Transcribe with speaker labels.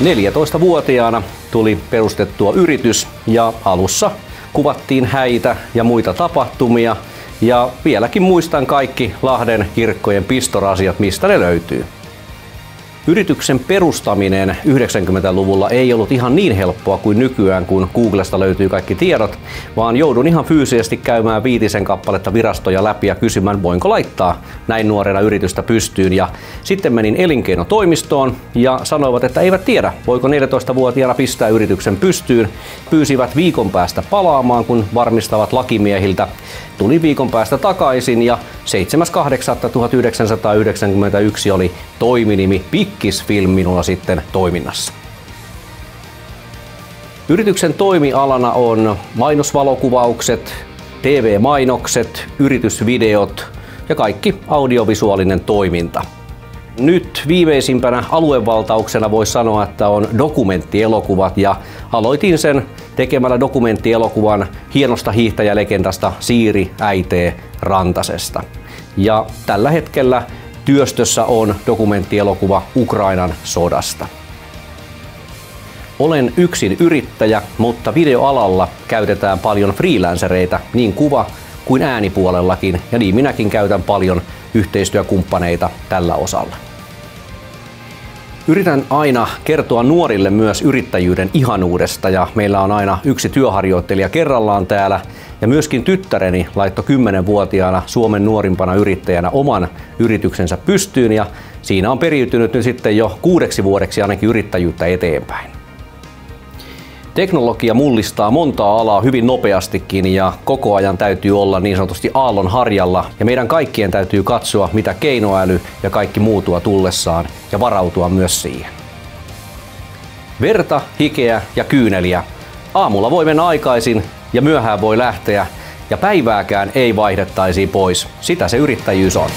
Speaker 1: 14-vuotiaana tuli perustettua yritys ja alussa kuvattiin häitä ja muita tapahtumia ja vieläkin muistan kaikki Lahden kirkkojen pistorasiat, mistä ne löytyy. Yrityksen perustaminen 90-luvulla ei ollut ihan niin helppoa kuin nykyään, kun Googlesta löytyy kaikki tiedot, vaan joudun ihan fyysisesti käymään 5 kappaletta virastoja läpi ja kysymään, voinko laittaa näin nuorena yritystä pystyyn. Ja sitten menin elinkeinotoimistoon ja sanoivat, että eivät tiedä, voiko 14-vuotiaana pistää yrityksen pystyyn. Pyysivät viikon päästä palaamaan, kun varmistavat lakimiehiltä. Tuli viikon päästä takaisin ja 7.8.1991 oli toiminimi Pikkis-Film minulla sitten toiminnassa. Yrityksen toimialana on mainosvalokuvaukset, TV-mainokset, yritysvideot ja kaikki audiovisuaalinen toiminta. Nyt viimeisimpänä aluevaltauksena voi sanoa, että on dokumenttielokuvat ja aloitin sen tekemällä dokumenttielokuvan hienosta hiihtäjälegendasta Siiri Äitee Rantasesta. Ja tällä hetkellä työstössä on dokumenttielokuva Ukrainan sodasta. Olen yksin yrittäjä, mutta videoalalla käytetään paljon freelancereita niin kuva- kuin äänipuolellakin ja niin minäkin käytän paljon yhteistyökumppaneita tällä osalla. Yritän aina kertoa nuorille myös yrittäjyyden ihanuudesta ja meillä on aina yksi työharjoittelija kerrallaan täällä ja myöskin tyttäreni laittoi 10-vuotiaana Suomen nuorimpana yrittäjänä oman yrityksensä pystyyn ja siinä on periytynyt nyt sitten jo 6 vuodeksi ainakin yrittäjyyttä eteenpäin. Teknologia mullistaa montaa alaa hyvin nopeastikin ja koko ajan täytyy olla niin sanotusti aallon harjalla ja meidän kaikkien täytyy katsoa, mitä keinoäly ja kaikki muu tuo tullessaan ja varautua myös siihen. Verta, hikeä ja kyyneliä. Aamulla voi mennä aikaisin ja myöhään voi lähteä ja päivääkään ei vaihdettaisi pois. Sitä se yrittäjyys on.